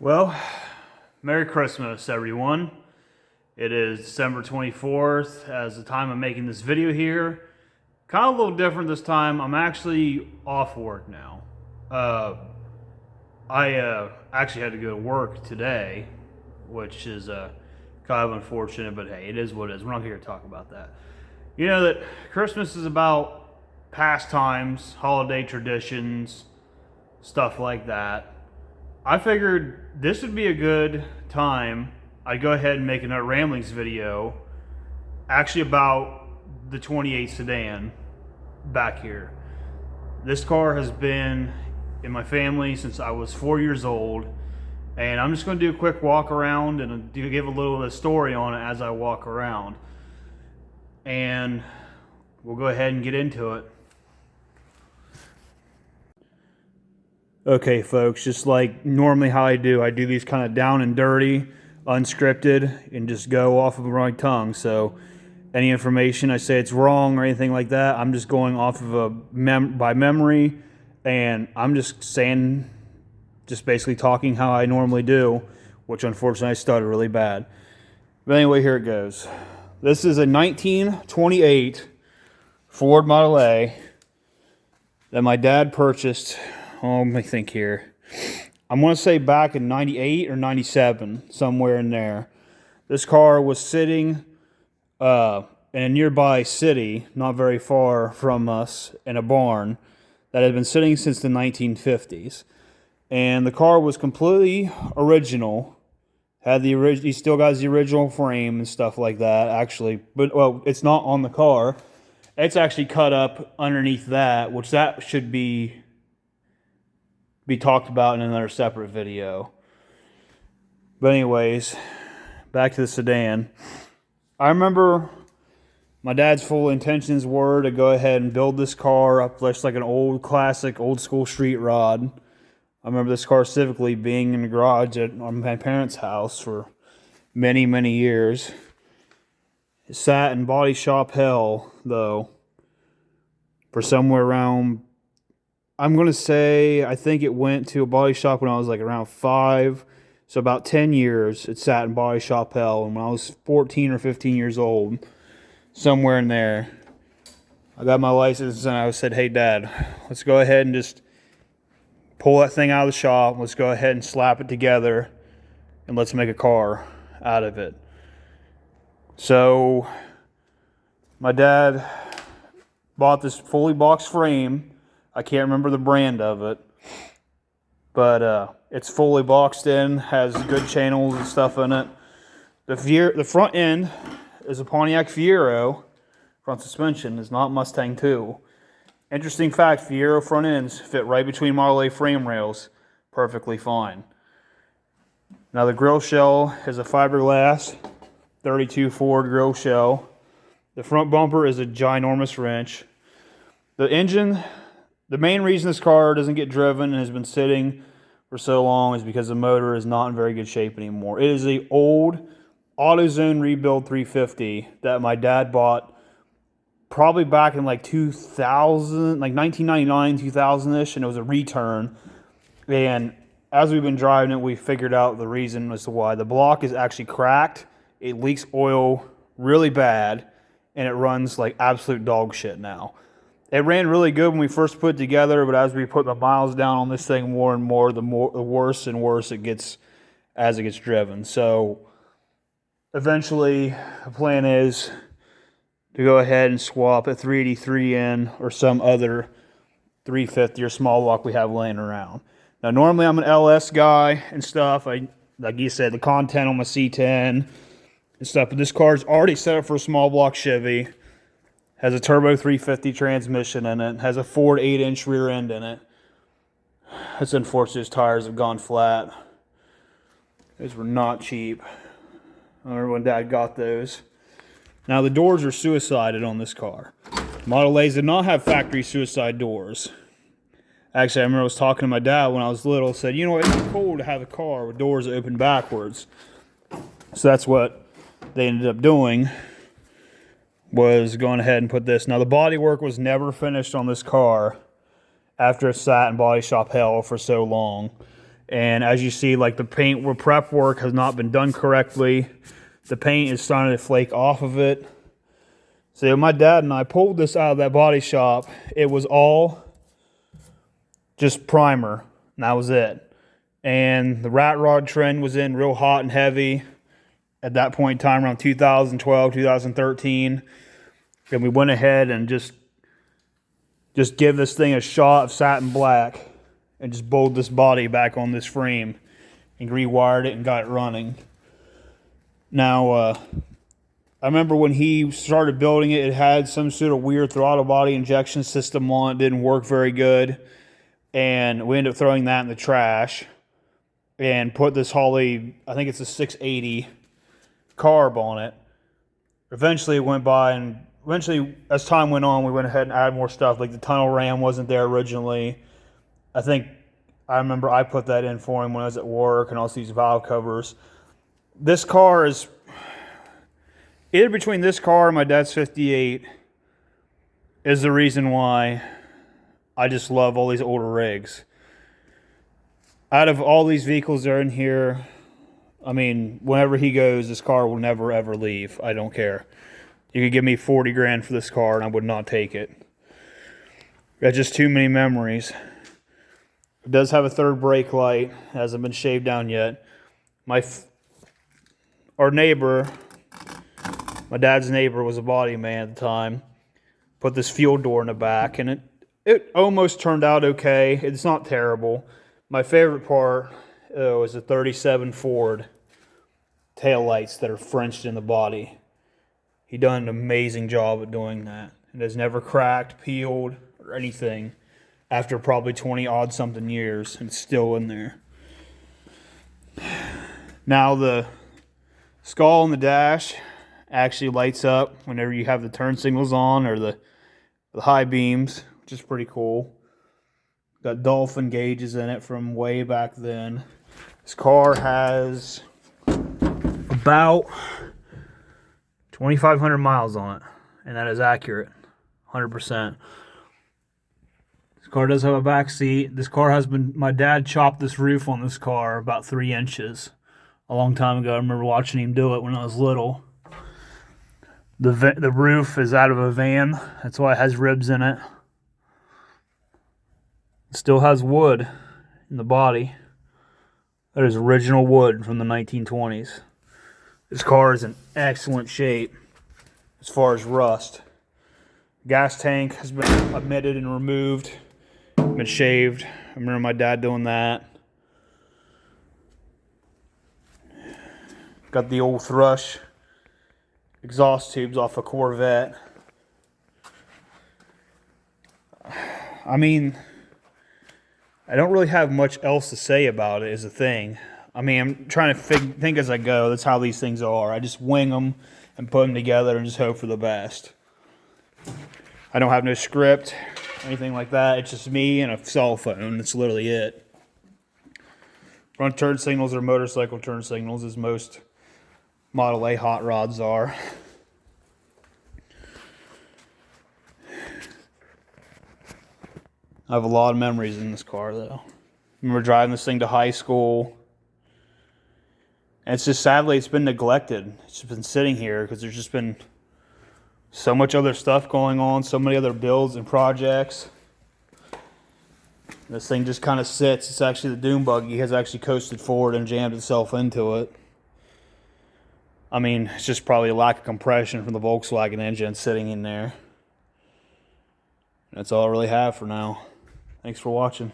Well, Merry Christmas, everyone. It is December 24th as the time I'm making this video here. Kind of a little different this time. I'm actually off work now. I actually had to go to work today, which is kind of unfortunate, but hey, it is what it is. We're not here to talk about that. You know that Christmas is about pastimes, holiday traditions, stuff like that. I figured this would be a good time. I'd go ahead and make another ramblings video, actually about the 28 sedan back here. This car has been in my family since I was 4 years old, and I'm just going to do a quick walk around and give a little of the story on it as I walk around. And we'll go ahead and get into it. Okay, folks, just like normally how I do these kind of down and dirty, unscripted, and just go off of my tongue. So any information I say it's wrong or anything like that, I'm just going off of by memory, and I'm just saying, just basically talking how I normally do, which unfortunately I stutter really bad. But anyway, here it goes. This is a 1928 Ford Model A that my dad purchased. Oh, let me think here. I'm going to say back in 98 or 97, somewhere in there. This car was sitting in a nearby city, not very far from us, in a barn that had been sitting since the 1950s. And the car was completely original. He still got the original frame and stuff like that, actually. But, well, it's not on the car. It's actually cut up underneath that, which that should be talked about in another separate video. But anyways, back to the sedan. I remember my dad's full intentions were to go ahead and build this car up just like an old classic, old school street rod. I remember this car specifically being in the garage at my parents' house for many, many years. It sat in body shop hell, though, for somewhere around, I'm going to say, I think it went to a body shop when I was like around 5. So about 10 years it sat in body shop hell. And when I was 14 or 15 years old, somewhere in there, I got my license and I said, hey, Dad, let's go ahead and just pull that thing out of the shop. Let's go ahead and slap it together and let's make a car out of it. So my dad bought this fully boxed frame. I can't remember the brand of it, but it's fully boxed in, has good channels and stuff in it. The front end is a Pontiac Fiero. Front suspension is not Mustang 2. Interesting fact, Fiero front ends fit right between Model A frame rails perfectly fine. Now the grill shell is a fiberglass 32 Ford grill shell. The front bumper is a ginormous wrench. The engine, the main reason this car doesn't get driven and has been sitting for so long is because the motor is not in very good shape anymore. It is the old AutoZone rebuild 350 that my dad bought probably back in like 2000, like 1999, 2000-ish, and it was a return. And as we've been driving it, we figured out the reason as to why. The block is actually cracked. It leaks oil really bad, and it runs like absolute dog shit now. It ran really good when we first put it together, but as we put the miles down on this thing more and more, the worse and worse it gets as it gets driven. So eventually the plan is to go ahead and swap a 383 in or some other 350 or small block we have laying around. Now normally I'm an LS guy and stuff. Like you said, the content on my C10 and stuff, but this car's already set up for a small block Chevy. Has a turbo 350 transmission in it. Has a Ford 8-inch rear end in it. It's unfortunate his tires have gone flat. Those were not cheap. I remember when Dad got those. Now the doors are suicided on this car. Model A's did not have factory suicide doors. Actually, I remember I was talking to my dad when I was little. Said, you know, it'd be cool to have a car with doors that open backwards. So that's what they ended up doing, was going ahead and put this. Now the body work was never finished on this car after it sat in body shop hell for so long. And as you see, like the paint or prep work has not been done correctly. The paint is starting to flake off of it. So my dad and I pulled this out of that body shop. It was all just primer, and that was it. And the rat rod trend was in real hot and heavy at that point in time, around 2012, 2013. And we went ahead and just give this thing a shot of satin black and just bolted this body back on this frame and rewired it and got it running. Now, I remember when he started building it, it had some sort of weird throttle body injection system on it. Didn't work very good. And we ended up throwing that in the trash and put this Holley, I think it's a 680 carb on it. Eventually it went by, and eventually as time went on, we went ahead and added more stuff. Like the tunnel ram wasn't there originally. I remember I put that in for him when I was at work, and also these valve covers. This car is, either between this car and my dad's 58 is the reason why I just love all these older rigs. Out of all these vehicles that are in here, I mean, whenever he goes, this car will never ever leave. I don't care. You could give me 40 grand for this car and I would not take it. Got just too many memories. It does have a third brake light. It hasn't been shaved down yet. Our neighbor, my dad's neighbor, was a body man at the time. Put this fuel door in the back, and it almost turned out okay. It's not terrible. My favorite part was the 37 Ford taillights that are Frenched in the body. He done an amazing job at doing that. It has never cracked, peeled, or anything after probably 20 odd something years, and it's still in there. Now the skull on the dash actually lights up whenever you have the turn signals on or the high beams, which is pretty cool. Got dolphin gauges in it from way back then. This car has about 2,500 miles on it, and that is accurate, 100%. This car does have a back seat. This car has been, my dad chopped this roof on this car about 3 inches a long time ago. I remember watching him do it when I was little. The roof is out of a van. That's why it has ribs in it. It still has wood in the body. That is original wood from the 1920s. This car is in excellent shape as far as rust. Gas tank has been omitted and removed, been shaved. I remember my dad doing that. Got the old Thrush exhaust tubes off a Corvette. I mean, I don't really have much else to say about it, is the thing. I mean, I'm trying to think as I go. That's how these things are. I just wing them and put them together and just hope for the best. I don't have no script or anything like that. It's just me and a cell phone. That's literally it. Front turn signals are motorcycle turn signals, as most Model A hot rods are. I have a lot of memories in this car, though. I remember driving this thing to high school. And it's just, sadly, it's been neglected. It's just been sitting here because there's just been so much other stuff going on, so many other builds and projects. This thing just kind of sits. It's actually the dune buggy has actually coasted forward and jammed itself into it. I mean, it's just probably a lack of compression from the Volkswagen engine sitting in there. That's all I really have for now. Thanks for watching.